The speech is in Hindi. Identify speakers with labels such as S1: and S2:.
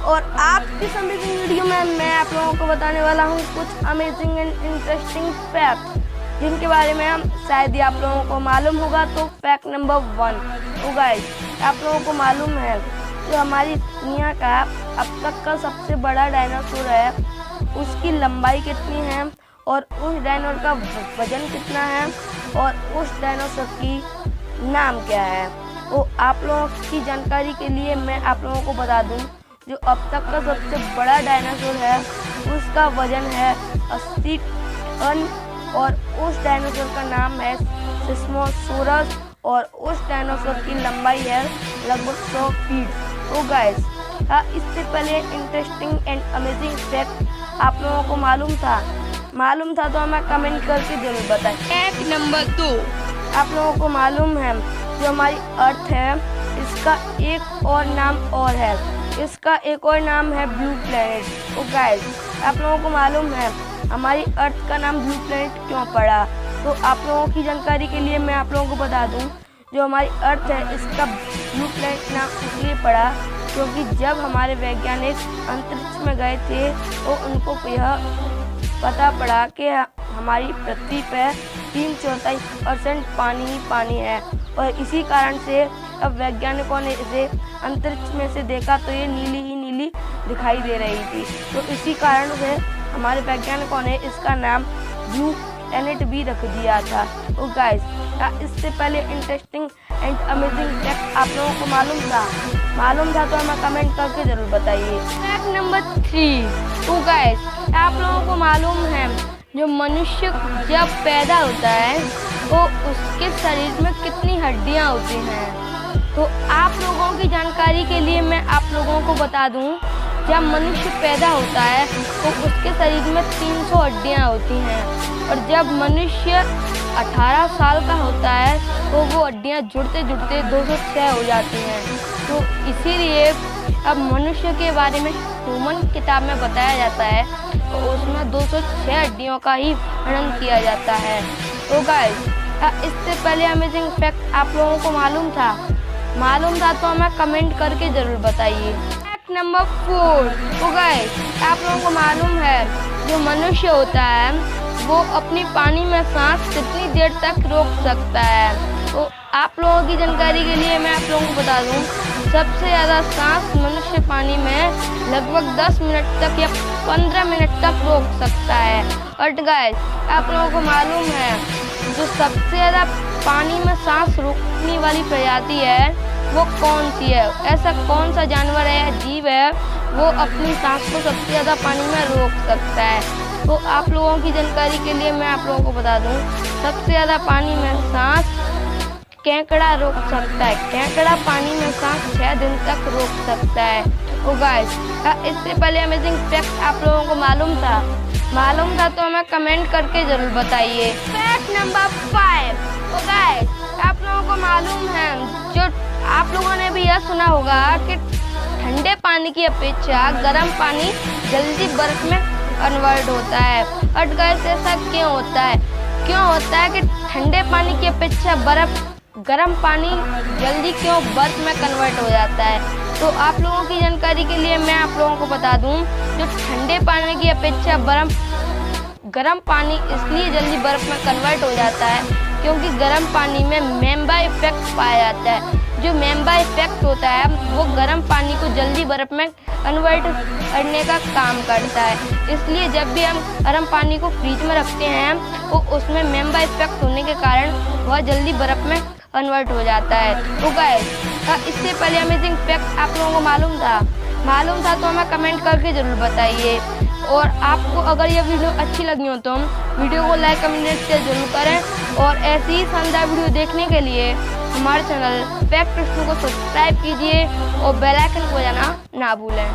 S1: और आज इस अमेजिंग वीडियो में मैं आप लोगों को बताने वाला हूँ कुछ अमेजिंग एंड इंटरेस्टिंग फैक्ट जिनके बारे में हम शायद ही आप लोगों को मालूम होगा। तो फैक्ट नंबर 1, तो गाइस आप लोगों को मालूम है जो हमारी दुनिया का अब तक का सबसे बड़ा डायनासोर है उसकी लंबाई कितनी है और उस डायनासोर का वजन कितना है और उस डायनासोर की नाम क्या है। तो आप लोगों की जानकारी के लिए मैं आप लोगों को बता दूं जो अब तक का सबसे बड़ा डायनासोर है उसका वजन है 80 टन और उस डायनासोर का नाम है सिस्मोसोरस और उस डायनासोर की लंबाई है लगभग 100 फीट। तो गाइस इससे पहले इंटरेस्टिंग एंड अमेजिंग फैक्ट आप लोगों को मालूम था तो हमें कमेंट करके जरूर बताएं। फैक्ट नंबर 2, आप लोगों को मालूम है जो हमारी अर्थ है इसका एक और नाम और है, इसका एक और नाम है ब्लू प्लेनेट। तो गाइस आप लोगों को मालूम है हमारी अर्थ का नाम ब्लू प्लेनेट क्यों पड़ा। तो आप लोगों की जानकारी के लिए मैं आप लोगों को बता दूं जो हमारी अर्थ है इसका ब्लू प्लेनेट नाम इसलिए पड़ा क्योंकि जब हमारे वैज्ञानिक अंतरिक्ष में गए थे तो उनको यह पता पड़ा कि हमारी पृथ्वी पर 3/4% पानी ही पानी है और इसी कारण से अब वैज्ञानिकों ने इसे अंतरिक्ष में से देखा तो ये नीली ही नीली दिखाई दे रही थी। तो इसी कारण से हमारे वैज्ञानिकों ने इसका नाम ब्लू प्लेनेट भी रख दिया था। तो गाइस इससे पहले इंटरेस्टिंग एंड अमेजिंग फैक्ट आप लोगों को मालूम था तो हमें कमेंट करके जरूर बताइए। फैक्ट नंबर 3, तो गाइस आप लोगों को मालूम है जो मनुष्य जब पैदा होता है तो उसके शरीर में कितनी हड्डियां होती हैं। तो आप लोगों की जानकारी के लिए मैं आप लोगों को बता दूं जब मनुष्य पैदा होता है तो उसके शरीर में 300 हड्डियां होती हैं और जब मनुष्य 18 साल का होता है तो वो हड्डियां जुड़ते जुड़ते 206 हो जाती हैं। तो इसीलिए अब मनुष्य के बारे में ह्यूमन किताब में बताया जाता है तो उसमें 206 हड्डियों का ही वर्णन किया जाता है। तो गाइस इससे पहले अमेजिंग फैक्ट आप लोगों को मालूम था तो हमें कमेंट करके जरूर बताइए। फैक्ट नंबर 4, तो गाइस आप लोगों को मालूम है जो मनुष्य होता है वो अपनी पानी में सांस कितनी देर तक रोक सकता है। तो आप लोगों की जानकारी के लिए मैं आप लोगों को बता दूं सबसे ज़्यादा सांस मनुष्य पानी में लगभग 10 मिनट तक या 15 मिनट तक रोक सकता है। और गाइस आप लोगों को मालूम है जो सबसे ज़्यादा पानी में सांस रोकने वाली प्रजाति है वो कौन सी है, ऐसा कौन सा जानवर है जीव है वो अपनी सांस को सबसे ज़्यादा पानी में रोक सकता है। तो आप लोगों की जानकारी के लिए मैं आप लोगों को बता दूं सबसे ज़्यादा पानी में सांस केकड़ा रोक सकता है। केकड़ा पानी में सांस 6 दिन तक रोक सकता है। तो गाइस इससे पहले अमेजिंग फैक्ट आप लोगों को मालूम था तो हमें कमेंट करके जरूर बताइए। फैक्ट नंबर 5, तो गाइस आप लोगों को मालूम है जो आप लोगों ने भी यह सुना होगा कि ठंडे पानी की अपेक्षा गर्म पानी जल्दी बर्फ में कन्वर्ट होता है। और गाइस ऐसा क्यों होता है कि ठंडे पानी की अपेक्षा गर्म पानी जल्दी क्यों बर्फ में कन्वर्ट हो जाता है। तो आप लोगों की जानकारी के लिए मैं आप लोगों को बता दूं जो ठंडे पानी की अपेक्षा गर्म पानी इसलिए जल्दी बर्फ में कन्वर्ट हो जाता है क्योंकि गर्म पानी में मेम्बा इफेक्ट पाया जाता है। जो मेम्बा इफेक्ट होता है वो गर्म पानी को जल्दी बर्फ में कन्वर्ट करने का काम करता है। इसलिए जब भी हम गर्म पानी को फ्रिज में रखते हैं तो उसमें मेम्बा इफेक्ट होने के कारण वह जल्दी बर्फ में कन्वर्ट हो जाता है। तो गाइस इससे पहले अमेजिंग फैक्ट आप लोगों को मालूम था तो हमें कमेंट करके जरूर बताइए। और आपको अगर यह वीडियो अच्छी लगी हो तो वीडियो को लाइक कमेंट शेयर जरूर करें और ऐसी ही शानदार वीडियो देखने के लिए हमारे चैनल फैक्ट को सब्सक्राइब कीजिए और बेल आइकन को बजाना ना भूलें।